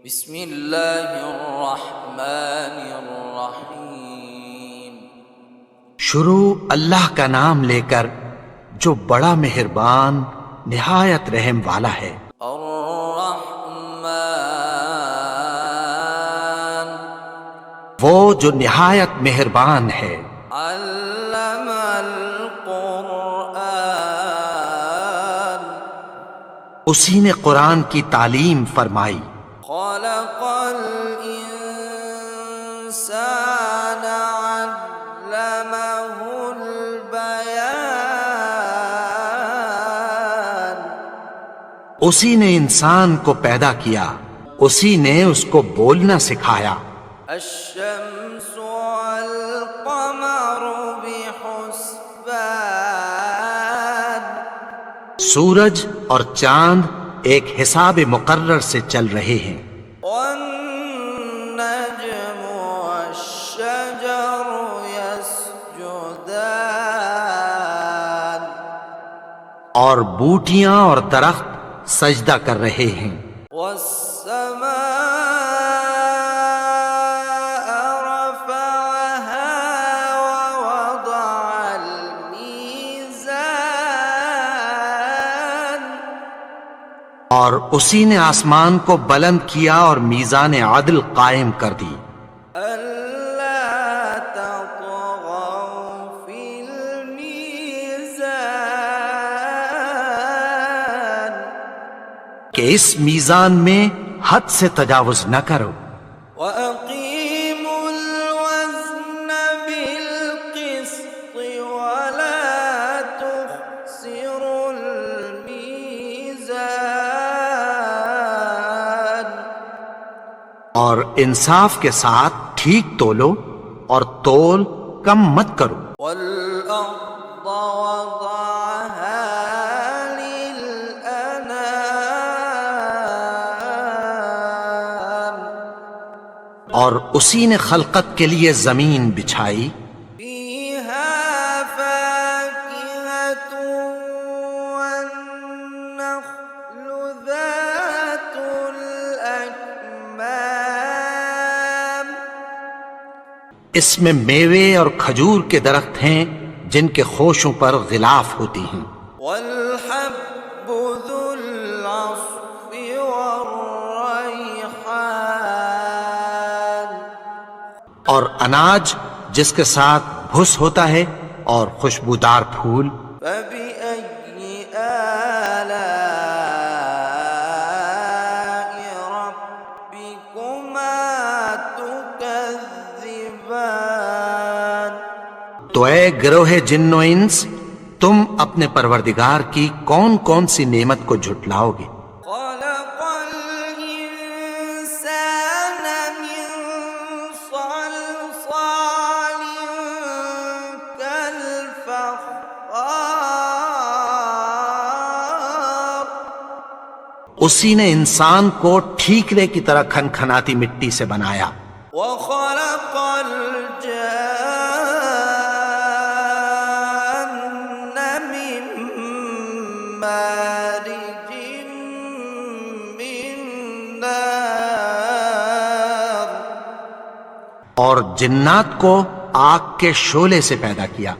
بسم اللہ الرحمن الرحیم۔ شروع اللہ کا نام لے کر جو بڑا مہربان نہایت رحم والا ہے۔ الرحمن وہ جو نہایت مہربان ہے۔ علم القرآن اسی نے قرآن کی تعلیم فرمائی۔ خلق الانسان علمہ البیان اسی نے انسان کو پیدا کیا، اسی نے اس کو بولنا سکھایا۔ الشمس والقمر بحسبان سورج اور چاند ایک حساب مقرر سے چل رہے ہیں۔ والنجم والشجر يسجدان اور بوٹیاں اور درخت سجدہ کر رہے ہیں۔ والسماء رفعها ووضع الميزان اور اسی نے آسمان کو بلند کیا اور میزان عدل قائم کر دی۔ ألا تطغوا في الميزان کہ اس میزان میں حد سے تجاوز نہ کرو۔ وأقيموا الوزن بالقسط ولا تخسروا الميزان اور انصاف کے ساتھ ٹھیک تولو اور تول کم مت کرو۔ والأرض وضعها للأنام اور اسی نے خلقت کے لیے زمین بچھائی، فيها فاكهة والنخل ذات الأكمام اس میں میوے اور کھجور کے درخت ہیں جن کے خوشوں پر غلاف ہوتی ہیں، والحب ذو العصف والريحان اور اناج جس کے ساتھ بھس ہوتا ہے اور خوشبودار پھول۔ فبأي آلاء ربكما تكذبان تو اے گروہ جن و انس، تم اپنے پروردگار کی کون کون سی نعمت کو جھٹلاؤ گے؟ خلق الإنسان من صلصال كالفخار اسی نے انسان کو ٹھیکرے کی طرح کھنکھناتی مٹی سے بنایا۔ وخلق الجان من مارج من نار اور جنات کو آگ کے شعلے سے پیدا کیا۔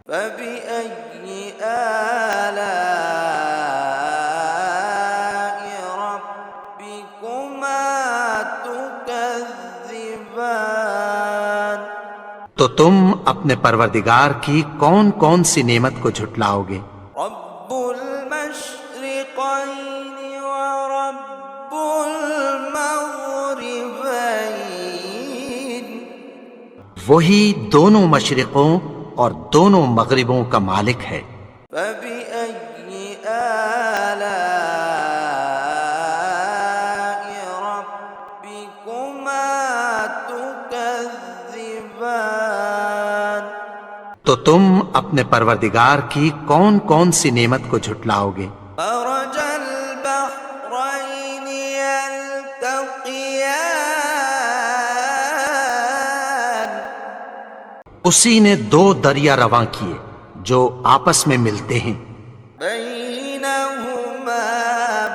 فبأي آلاء ربكما تكذبان تو تم اپنے پروردگار کی کون کون سی نعمت کو جھٹلاؤ گے؟ رب المشرقين ورب المغربين وہی دونوں مشرقوں اور دونوں مغربوں کا مالک ہے۔ فبأي آلاء ربكما تكذبان تو تم اپنے پروردگار کی کون کون سی نعمت کو جھٹلاؤ گے؟ مرج البحرين يلتقيان اسی نے دو دریا رواں کیے جو آپس میں ملتے ہیں، بينهما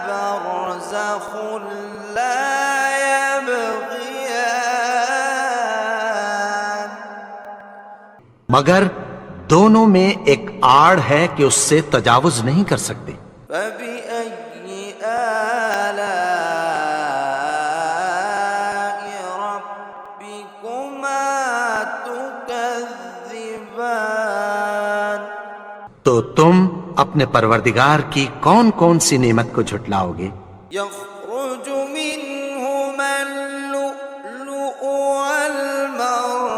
برزخ لا مگر دونوں میں ایک آڑ ہے کہ اس سے تجاوز نہیں کر سکتے۔ فبأي آلاء ربكما تكذبان؟ تو تم اپنے پروردگار کی کون کون سی نعمت کو جھٹلاؤ گے؟ يخرج منهما اللؤلؤ والمرجان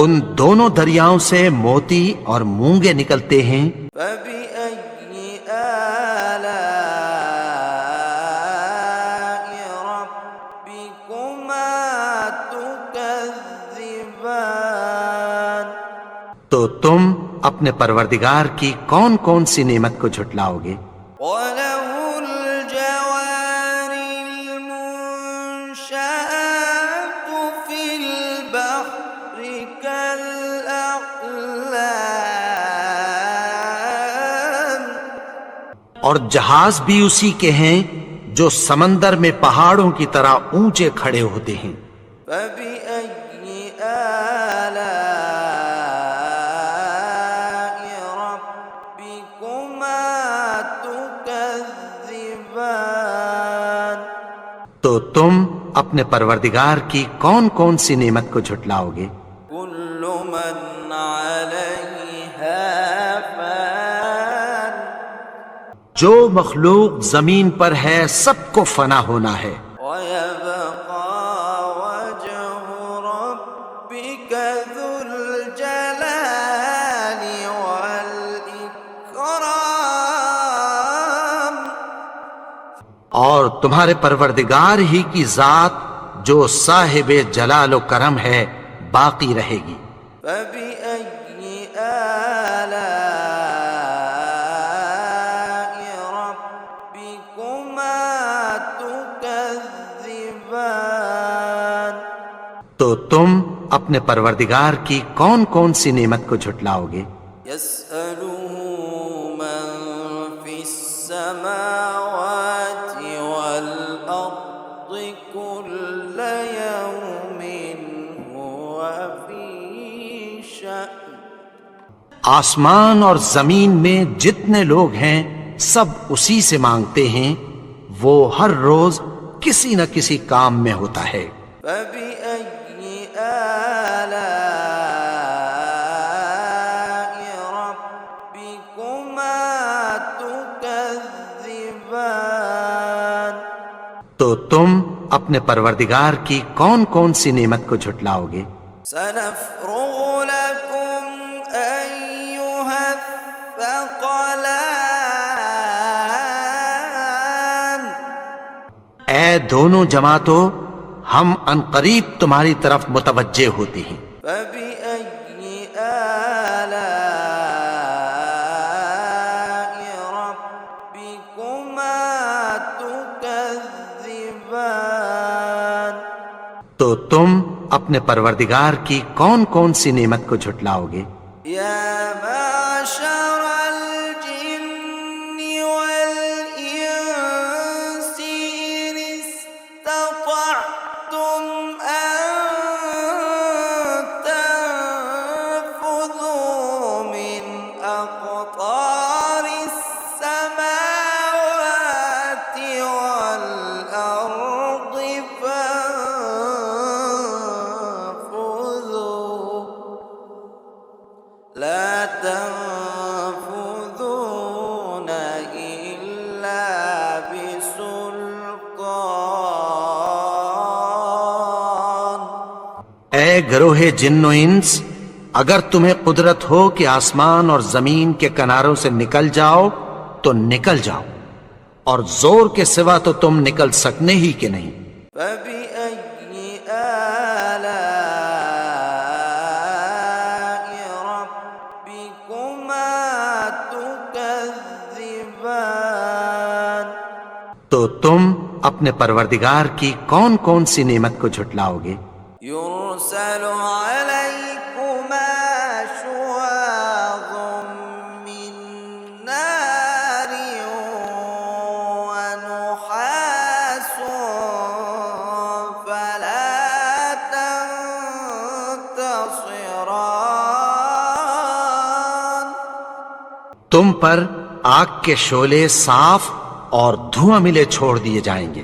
ان دونوں دریاؤں سے موتی اور مونگے نکلتے ہیں۔ فبأي آلاء ربكما تكذبان؟ تو تم اپنے پروردگار کی کون کون سی نعمت کو جھٹلاؤ گے؟ وله الجوار المنشآت في البحر كالأعلام اور جہاز بھی اسی کے ہیں جو سمندر میں پہاڑوں کی طرح اونچے کھڑے ہوتے ہیں۔ فبأي آلاء ربكما تكذبان؟ تو تم اپنے پروردگار کی کون کون سی نعمت کو جھٹلاؤ گے؟ كل من عليها فان جو مخلوق زمین پر ہے سب کو فنا ہونا ہے، ويبقى وجه ربك ذو الجلال والإكرام؟ اور تمہارے پروردگار ہی کی ذات جو صاحب جلال و کرم ہے باقی رہے گی۔ فبأي آلاء ربكما تكذبان؟ تو تم اپنے پروردگار کی کون کون سی نعمت کو جھٹلاؤ گے؟ يسأله من في السماوات والأرض كل يوم هو في شأن آسمان اور زمین میں جتنے لوگ ہیں سب اسی سے مانگتے ہیں، وہ ہر روز کسی نہ کسی کام میں ہوتا ہے۔ فبأي آلاء ربكما تكذبان؟ تو تم اپنے پروردگار کی کون کون سی نعمت کو جھٹلاؤ گے؟ سنفرغ لكم أيها الثقلان؟ اے دونوں جماعتوں، ہم عنقریب تمہاری طرف متوجہ ہوتے ہیں۔ فبأي آلاء ربكما تكذبان؟ تو تم اپنے پروردگار کی کون کون سی نعمت کو جھٹلاؤ گے؟ يا معشر الجن والإنس إن استطعتم أن تنفذوا من أقطار السماوات والأرض فانفذوا لا تنفذون إلا بسلطان؟ اے گروہ جن و انس، اگر تمہیں قدرت ہو کہ آسمان اور زمین کے کناروں سے نکل جاؤ تو نکل جاؤ، اور زور کے سوا تو تم نکل سکنے ہی کہ نہیں۔ فبأي آلاء ربكما تكذبان؟ تو تم اپنے پروردگار کی کون کون سی نعمت کو جھٹلاؤ گے؟ يرسل عليكما شواظ من نار ونحاس فلا تنتصران؟ تم پر آگ کے شعلے صاف اور دھواں ملے چھوڑ دیے جائیں گے،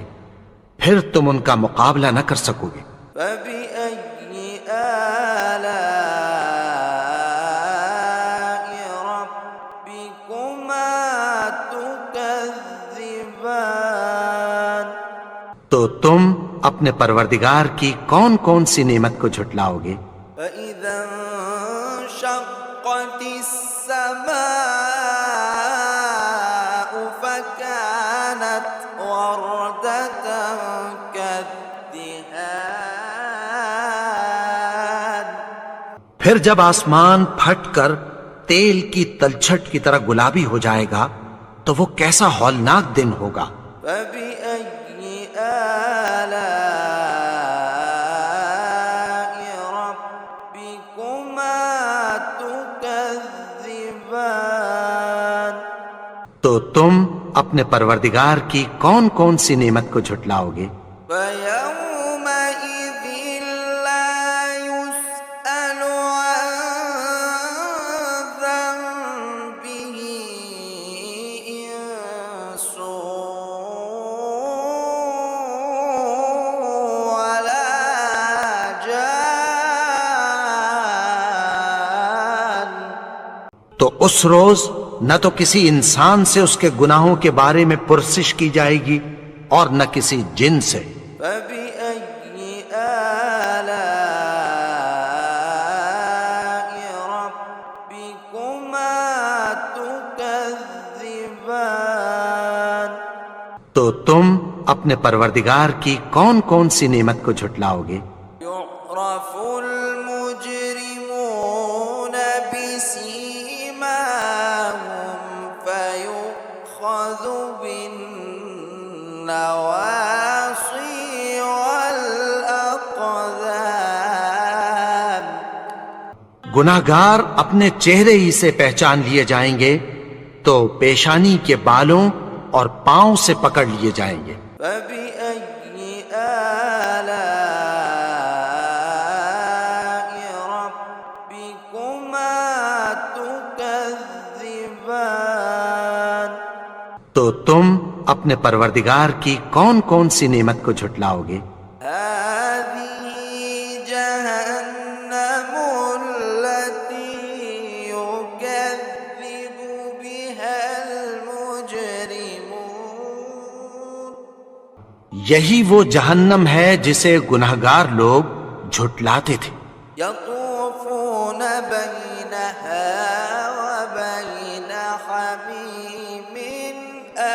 پھر تم ان کا مقابلہ نہ کر سکو گے۔ فبأي آلاء ربكما تكذبان؟ تو تم اپنے پروردگار کی کون کون سی نعمت کو جھٹلاؤ گے؟ فإذا انشقت السماء فكانت وردة كالدهان۔ پھر جب آسمان پھٹ کر تیل کی تلچھٹ کی طرح گلابی ہو جائے گا تو وہ کیسا ہولناک دن ہوگا۔ فبأي آلاء ربكما تكذبان؟ تو تم اپنے پروردگار کی کون کون سی نعمت کو جھٹلاؤ گے؟ فيومئذ لا يسأل عن ذنبه إنس ولا جان۔ تو اس روز نہ تو کسی انسان سے اس کے گناہوں کے بارے میں پرسش کی جائے گی اور نہ کسی جن سے۔ فبأي آلاء ربكما تكذبان؟ تو تم اپنے پروردگار کی کون کون سی نعمت کو جھٹلاؤ گے؟ يعرف المجرمون بسيماهم فيؤخذ بالنواصي والأقدام۔ گناہگار اپنے چہرے ہی سے پہچان لیے جائیں گے تو پیشانی کے بالوں اور پاؤں سے پکڑ لیے جائیں گے۔ فبأي آلاء ربكما تكذبان؟ تو تم اپنے پروردگار کی کون کون سی نعمت کو جھٹلاؤ گے؟ هذه جهنم التي يكذب بها المجرمون۔ یہی وہ جہنم ہے جسے گناہگار لوگ جھٹلاتے تھے۔ يطوفون بينها وبين حميم آن۔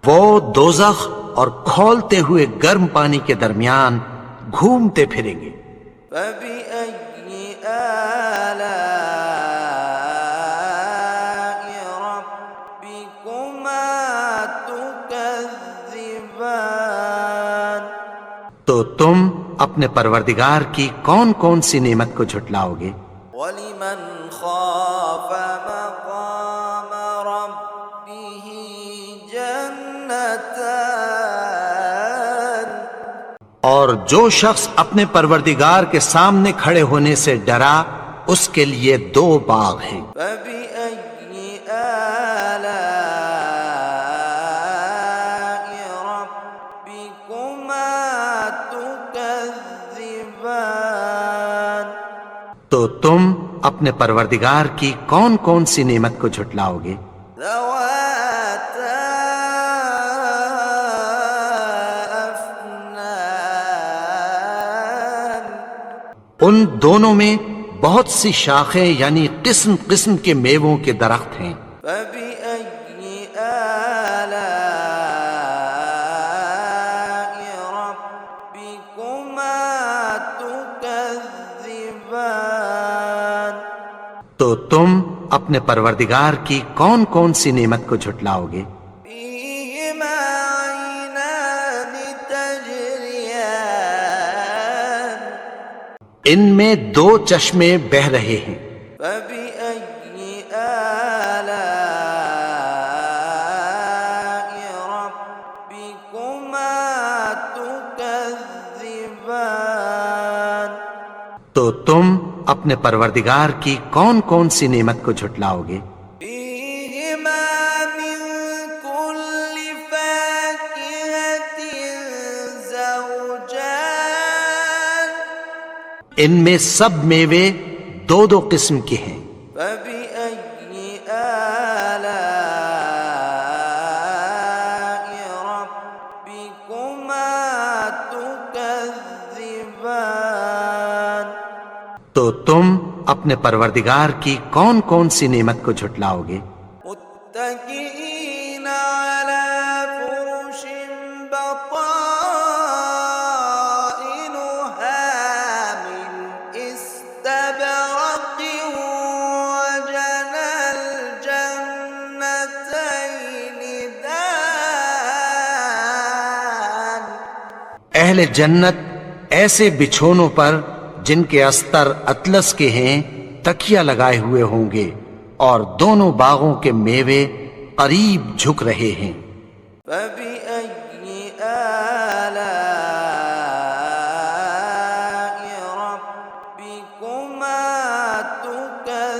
وہ دوزخ اور کھولتے ہوئے گرم پانی کے درمیان گھومتے پھریں گے۔ فبأي آلاء ربكما تكذبان؟ تو تم اپنے پروردگار کی کون کون سی نعمت کو جھٹلاؤ گے؟ ولمن خاف مقام ربه جنتان۔ اور جو شخص اپنے پروردگار کے سامنے کھڑے ہونے سے ڈرا اس کے لیے دو باغ ہیں۔ فبأي آلاء ربكما تكذبان؟ تو تم اپنے پروردگار کی کون کون سی نعمت کو جھٹلاؤ گے؟ ذواتا أفنان۔ ان دونوں میں بہت سی شاخیں یعنی قسم قسم کے میووں کے درخت ہیں۔ فبأي آلاء ربكما تكذبان؟ تو تم اپنے پروردگار کی کون کون سی نعمت کو جھٹلاؤ گے؟ فيهما عينان تجريان۔ ان میں دو چشمے بہہ رہے ہیں۔ فبأي آلاء ربكما تكذبان؟ تو تم اپنے پروردگار کی کون کون سی نعمت کو جھٹلاؤ گے؟ فيهما من كل فاكهة زوجان ان میں سب میوے دو دو قسم کے ہیں۔ فبأي آلاء ربكما تكذبان تو تم اپنے پروردگار کی کون کون سی نعمت کو جھٹلاؤ گے؟ متكئين على فرش بطائنها من استبرق وجنى الجنتين دان اہل جنت ایسے بچھونوں پر جن کے استر اطلس کے ہیں تکیہ لگائے ہوئے ہوں گے، اور دونوں باغوں کے میوے قریب جھک رہے ہیں۔ فبأي آلاء ربكما تكذبان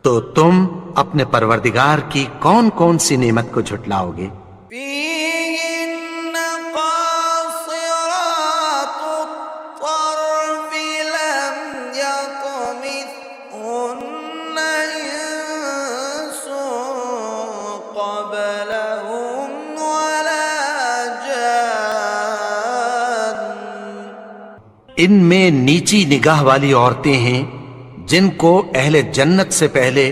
تو تم اپنے پروردگار کی کون کون سی نعمت کو جھٹلاؤ گے؟ فيهن قاصرات الطرف لم يطمثهن إنس قبلهم ولا جان ان میں نیچی نگاہ والی عورتیں ہیں جن کو اہل جنت سے پہلے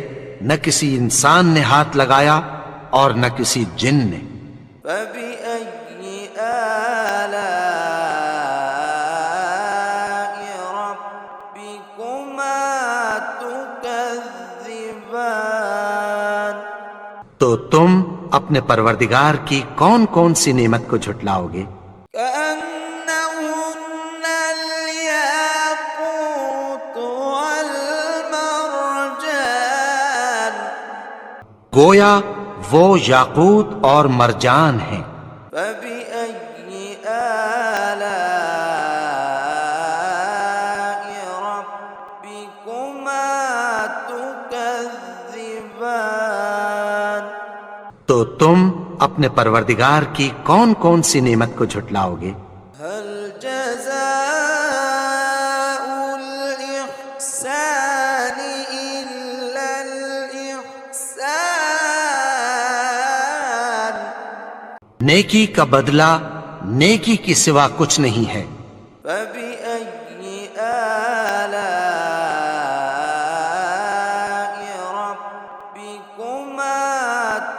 نہ کسی انسان نے ہاتھ لگایا اور نہ کسی جن نے۔ فبأي آلاء ربكما تكذبان تو تم اپنے پروردگار کی کون کون سی نعمت کو جھٹلاؤ گے؟ كأنهن الياقوت والمرجان گویا وہ یاقوت اور مرجان ہیں۔ فبأي آلاء ربكما تكذبان تو تم اپنے پروردگار کی کون کون سی نعمت کو جھٹلاؤ گے؟ هل جزاء الإحسان إلا الإحسان نیکی کا بدلہ نیکی کی سوا کچھ نہیں ہے۔ فبأي آلاء ربكما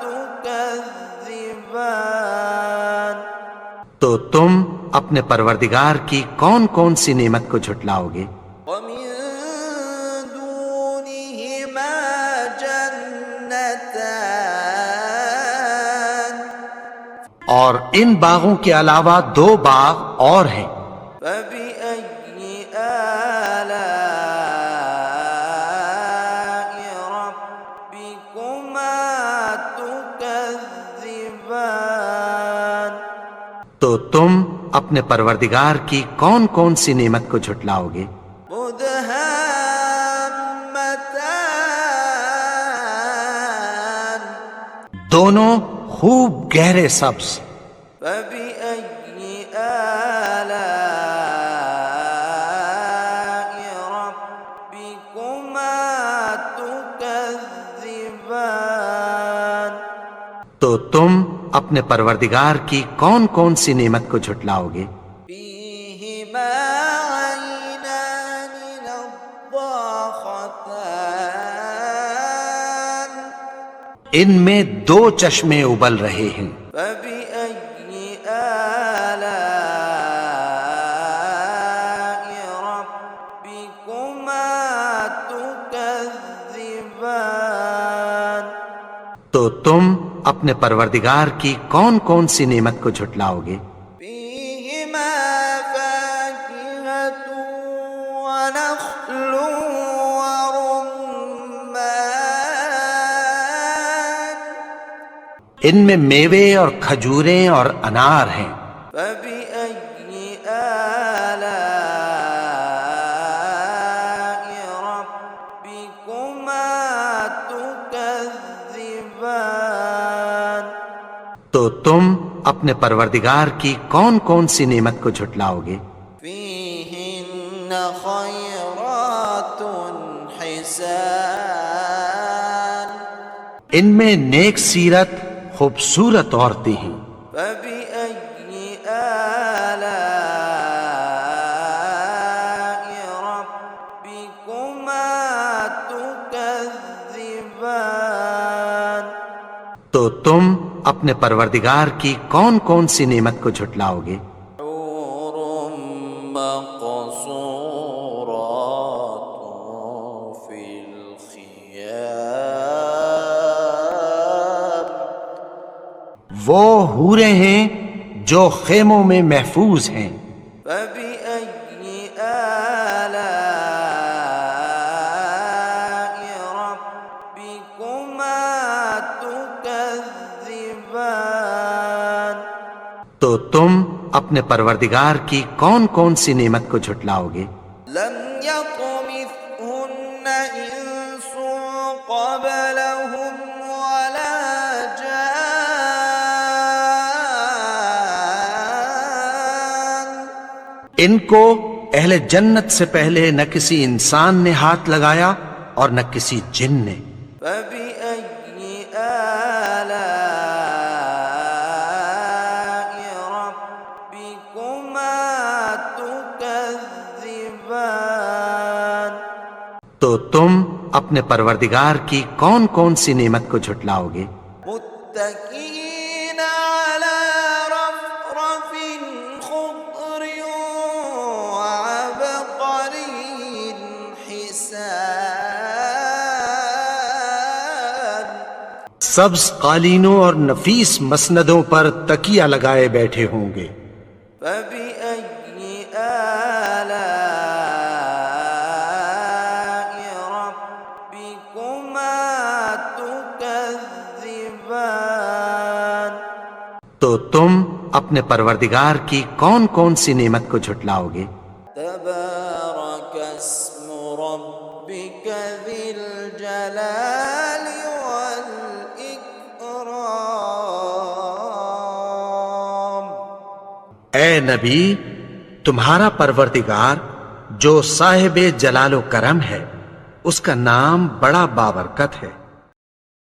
تكذبان تو تم اپنے پروردگار کی کون کون سی نعمت کو جھٹلاؤ گے؟ ومن دونهما جنتان اور ان باغوں کے علاوہ دو باغ اور ہیں۔ فبأي آلاء ربكما تكذبان تو تم اپنے پروردگار کی کون کون سی نعمت کو جھٹلاؤ گے؟ مدهامتان دونوں خوب گہرے سبز۔ فبأي آلاء ربكما تكذبان تو تم اپنے پروردگار کی کون کون سی نعمت کو جھٹلاؤ گے؟ فيهما عينان نضاختان ان میں دو چشمے ابل رہے ہیں۔ فبأي آلاء ربكما تكذبان تو تم اپنے پروردگار کی کون کون سی نعمت کو جھٹلاؤ گے؟ فيهما فاكهة ونخل ورمان ان میں میوے اور کھجوریں اور انار ہیں۔ فبأي آلاء تو تم اپنے پروردگار کی کون کون سی نعمت کو جھٹلاؤ گے؟ فيهن خيرات حسان ان میں نیک سیرت خوبصورت عورتیں ہیں۔ فبأي آلاء ربكما تكذبان تو تم اپنے پروردگار کی کون کون سی نعمت کو جھٹلاؤ گے؟ حور مقصورات في الخيام وہ حوریں ہیں جو خیموں میں محفوظ ہیں۔ فبأي آلاء ربكما تكذبان تو تم اپنے پروردگار کی کون کون سی نعمت کو جھٹلاؤ گے؟ لم يطمثهن إنس قبلهم ولا جان ان کو اہل جنت سے پہلے نہ کسی انسان نے ہاتھ لگایا اور نہ کسی جن نے۔ فبأي آلاء ربكما تكذبان تو تم اپنے پروردگار کی کون کون سی نعمت کو جھٹلاؤ گے؟ متكئين على رفرف خضر وعبقري حسان سبز قالینوں اور نفیس مسندوں پر تکیہ لگائے بیٹھے ہوں گے۔ فبأي آلاء ربكما تكذبان تو تم اپنے پروردگار کی کون کون سی نعمت کو جھٹلاؤ گے؟ تبارك اسم ربك ذي الجلال والإكرام اے نبی، تمہارا پروردگار جو صاحب جلال و کرم ہے، اس کا نام بڑا بابرکت ہے۔